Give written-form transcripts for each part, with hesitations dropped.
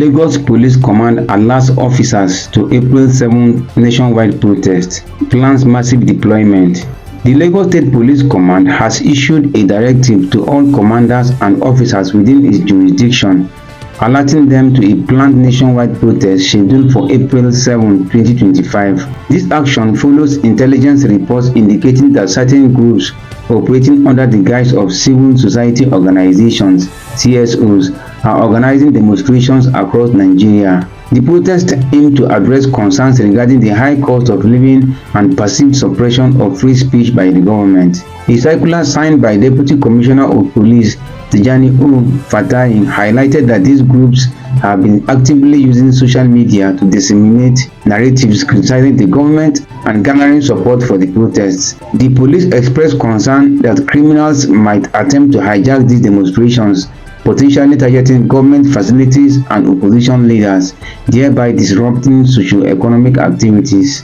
Lagos Police Command alerts officers to April 7 nationwide protest, plans massive deployment. The Lagos State Police Command has issued a directive to all commanders and officers within its jurisdiction, alerting them to a planned nationwide protest scheduled for April 7, 2025. This action follows intelligence reports indicating that certain groups operating under the guise of civil society organizations (CSOs) are organizing demonstrations across Nigeria. The protests aim to address concerns regarding the high cost of living and perceived suppression of free speech by the government. A circular signed by Deputy Commissioner of Police Tijani O. Fatai highlighted that these groups have been actively using social media to disseminate narratives criticizing the government and garnering support for the protests. The police expressed concern that criminals might attempt to hijack these demonstrations, potentially targeting government facilities and opposition leaders, thereby disrupting socio-economic activities.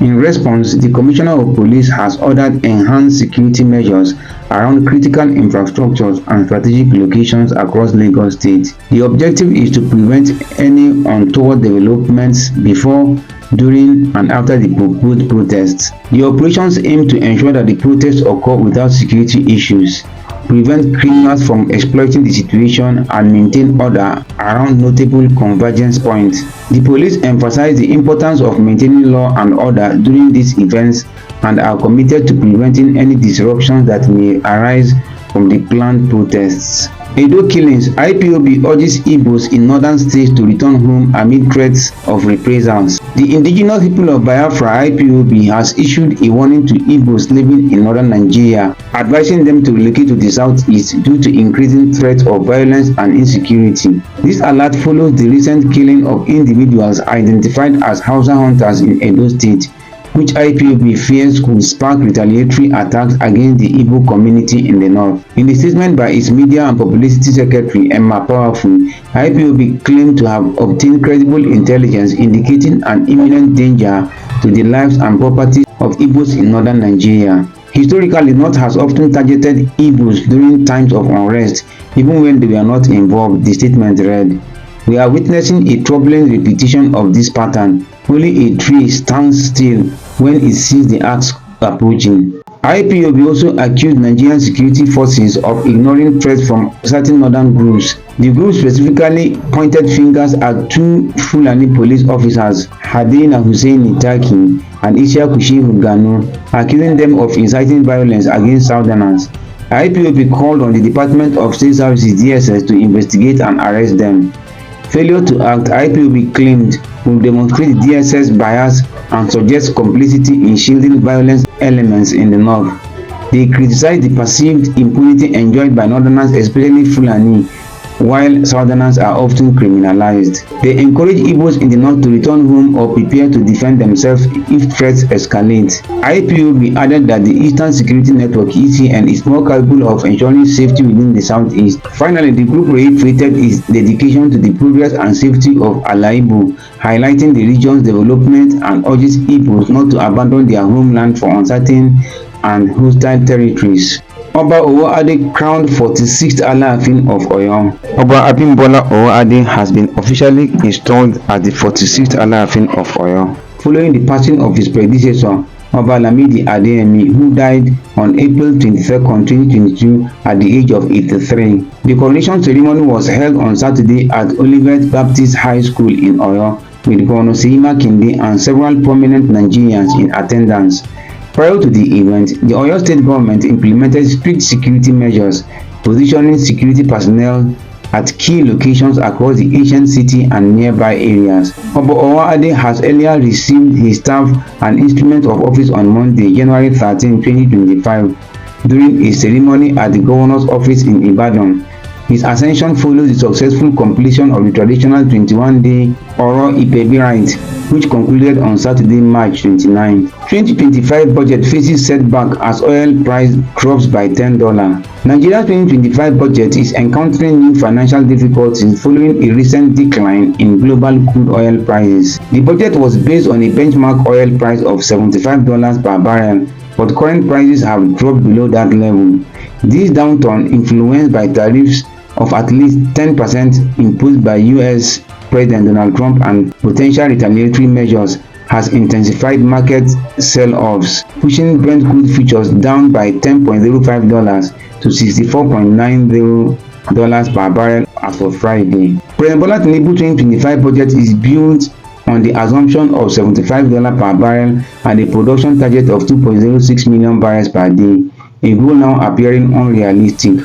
In response, the Commissioner of Police has ordered enhanced security measures around critical infrastructures and strategic locations across Lagos State. The objective is to prevent any untoward developments before, during, and after the proposed protests. The operations aim to ensure that the protests occur without security issues, prevent criminals from exploiting the situation, and maintain order around notable convergence points. The police emphasize the importance of maintaining law and order during these events and are committed to preventing any disruptions that may arise from the planned protests. Edo killings: IPOB urges Igbos in northern states to return home amid threats of reprisals. The indigenous people of Biafra (IPOB) has issued a warning to Igbos living in northern Nigeria, advising them to relocate to the southeast due to increasing threats of violence and insecurity. This alert follows the recent killing of individuals identified as Hausa hunters in Edo State, which IPOB fears could spark retaliatory attacks against the Igbo community in the north. In a statement by its Media and Publicity Secretary, Emma Powerful, IPOB claimed to have obtained credible intelligence indicating an imminent danger to the lives and property of Igbos in northern Nigeria. Historically, North has often targeted Igbos during times of unrest, even when they were not involved, the statement read. We are witnessing a troubling repetition of this pattern. Only a tree stands still when it sees the axe approaching. IPOB also accused Nigerian security forces of ignoring threats from certain northern groups. The group specifically pointed fingers at two Fulani police officers, Hadina Hussein Taki and Ishaku Shehu Gano, accusing them of inciting violence against Southerners. IPOB called on the Department of State Services (DSS) to investigate and arrest them. Failure to act, IPOB claimed, will demonstrate DSS bias and suggest complicity in shielding violent elements in the north. They criticized the perceived impunity enjoyed by northerners, especially Fulani, while southerners are often criminalized. They encourage Igbos in the north to return home or prepare to defend themselves if threats escalate. IPOB added that the Eastern Security Network (ECN) is more capable of ensuring safety within the southeast. Finally, the group reiterated its dedication to the progress and safety of Ala-Igbo, highlighting the region's development, and urges Igbos not to abandon their homeland for uncertain and hostile territories. Oba Owoade crowned 46th Alaafin of Oyo. Oba Owoade has been officially installed as the 46th Alaafin of Oyo, following the passing of his predecessor, Oba Lamidi Adeyemi, who died on April 22, 2022 at the age of 83. The coronation ceremony was held on Saturday at Olivet Baptist High School in Oyo, with Governor Seyi Makinde and several prominent Nigerians in attendance. Prior to the event, the Oyo State government implemented strict security measures, positioning security personnel at key locations across the ancient city and nearby areas. Oba Owoade has earlier received his staff and instrument of office on Monday, January 13, 2025, during a ceremony at the governor's office in Ibadan. His ascension follows the successful completion of the traditional 21-day Oro Ipebi rite, which concluded on Saturday, March 29. 2025 budget faces setback as oil price drops by $10. Nigeria's 2025 budget is encountering new financial difficulties following a recent decline in global crude oil prices. The budget was based on a benchmark oil price of $75 per barrel, but current prices have dropped below that level. This downturn, influenced by tariffs of at least 10% imposed by US President Donald Trump and potential retaliatory measures has intensified market sell-offs, pushing Brent crude futures down by $10.05 to $64.90 per barrel as of Friday. President Bola Tinubu 2025 budget is built on the assumption of $75 per barrel and a production target of 2.06 million barrels per day, a goal now appearing unrealistic.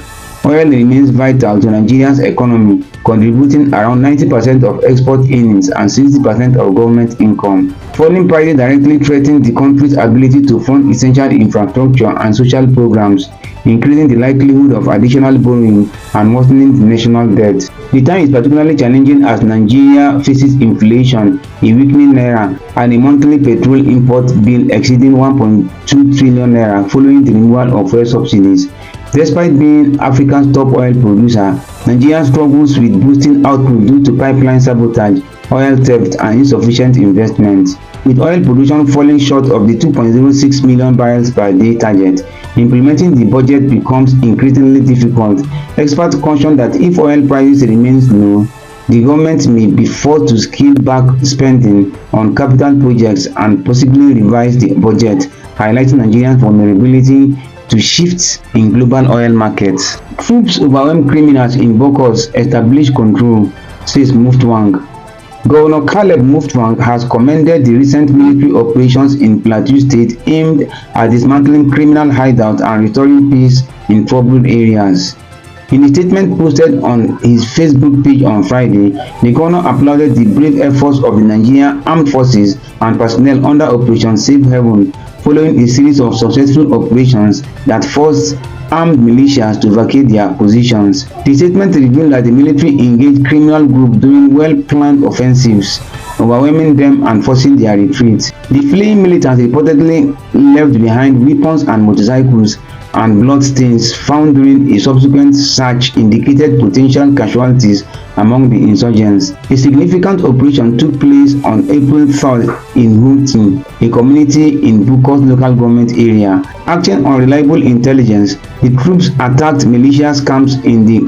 Oil remains vital to Nigeria's economy, contributing around 90% of export earnings and 60% of government income. Falling prices directly threaten the country's ability to fund essential infrastructure and social programs, increasing the likelihood of additional borrowing and worsening the national debt. The time is particularly challenging as Nigeria faces inflation, a weakening naira, and a monthly petrol import bill exceeding 1.2 trillion naira following the removal of fuel subsidies. Despite being Africa's top oil producer, Nigeria struggles with boosting output due to pipeline sabotage, oil theft, and insufficient investment. With oil production falling short of the 2.06 million barrels per day target, implementing the budget becomes increasingly difficult. Experts caution that if oil prices remain low, the government may be forced to scale back spending on capital projects and possibly revise the budget, highlighting Nigeria's vulnerability to shifts in global oil markets. Troops overwhelm criminals in Bokkos, establish control, says Mutfwang. Governor Caleb Mutfwang has commended the recent military operations in Plateau State aimed at dismantling criminal hideouts and restoring peace in troubled areas. In a statement posted on his Facebook page on Friday, the governor applauded the brave efforts of the Nigerian Armed Forces and personnel under Operation Safe Haven, following a series of successful operations that forced armed militias to vacate their positions. The statement revealed that the military engaged criminal groups during well-planned offensives, overwhelming them and forcing their retreat. The fleeing militants reportedly left behind weapons and motorcycles, and bloodstains found during a subsequent search indicated potential casualties among the insurgents. A significant operation took place on April 3rd in Mutfwang, a community in Bokkos local government area. Acting on reliable intelligence, the troops attacked militia camps in the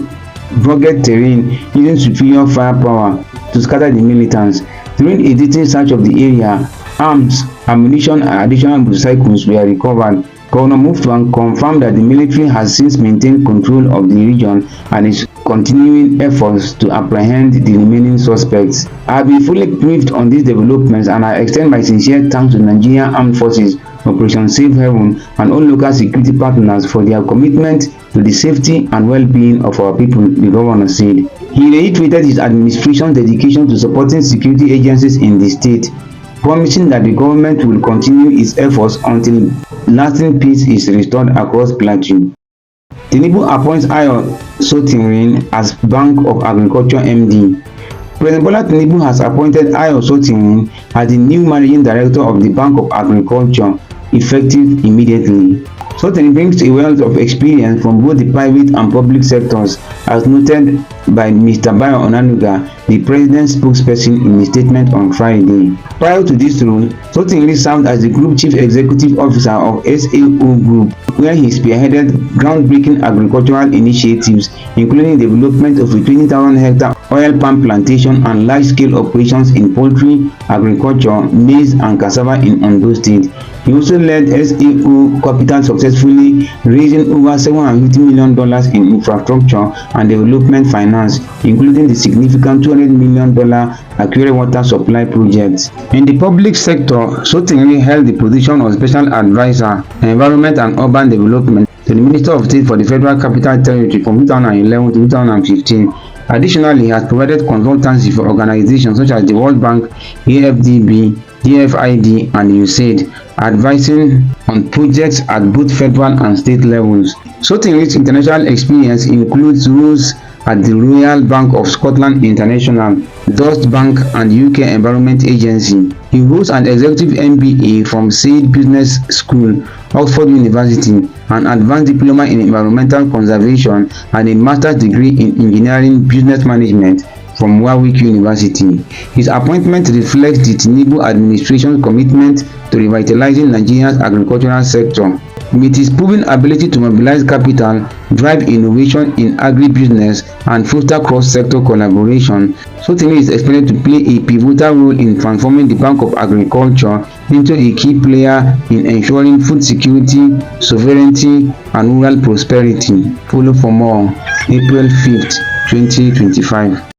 rugged terrain using superior firepower to scatter the militants. During a detailed search of the area, arms, ammunition, and additional motorcycles were recovered. Governor Mutfwang confirmed that the military has since maintained control of the region and is continuing efforts to apprehend the remaining suspects. I have been fully briefed on these developments, and I extend my sincere thanks to the Nigerian Armed Forces, Operation Safe Haven, and all local security partners for their commitment to the safety and well-being of our people, the governor said. He reiterated his administration's dedication to supporting security agencies in the state, promising that the government will continue its efforts until lasting peace is restored across Plateau. Tinubu appoints Ayo Sotinrin as Bank of Agriculture MD. President Bola Tinubu has appointed Ayo Sotinrin as the new managing director of the Bank of Agriculture, effective immediately. Sotinrin brings a wealth of experience from both the private and public sectors, as noted by Mr. Bayo Onanuga, the president's spokesperson, in a statement on Friday. Prior to this role, Sotinrin served as the Group Chief Executive Officer of SAO Group, where he spearheaded groundbreaking agricultural initiatives, including the development of a 20,000-hectare oil palm plantation and large-scale operations in poultry, agriculture, maize, and cassava in Ondo State. He also led SAO Capital successfully, raising over $750 million in infrastructure and development finance, including the significant $200 million Akure water supply project. In the public sector, Sotinrin held the position of Special Advisor, Environment and Urban Development to the Minister of State for the Federal Capital Territory from 2011 to 2015. Additionally, he has provided consultancy for organizations such as the World Bank, AFDB, DFID, and USAID, advising on projects at both federal and state levels. Sotinrin's international experience includes roles at the Royal Bank of Scotland International, Dust Bank, and UK Environment Agency. He holds an executive MBA from Said Business School, Oxford University, an advanced diploma in environmental conservation, and a master's degree in engineering business management from Warwick University. His appointment reflects the Tinubu administration's commitment to revitalizing Nigeria's agricultural sector. With his proven ability to mobilize capital, drive innovation in agribusiness, and foster cross-sector collaboration, Sotinrin is expected to play a pivotal role in transforming the Bank of Agriculture into a key player in ensuring food security, sovereignty, and rural prosperity. Follow for more. April 5th, 2025.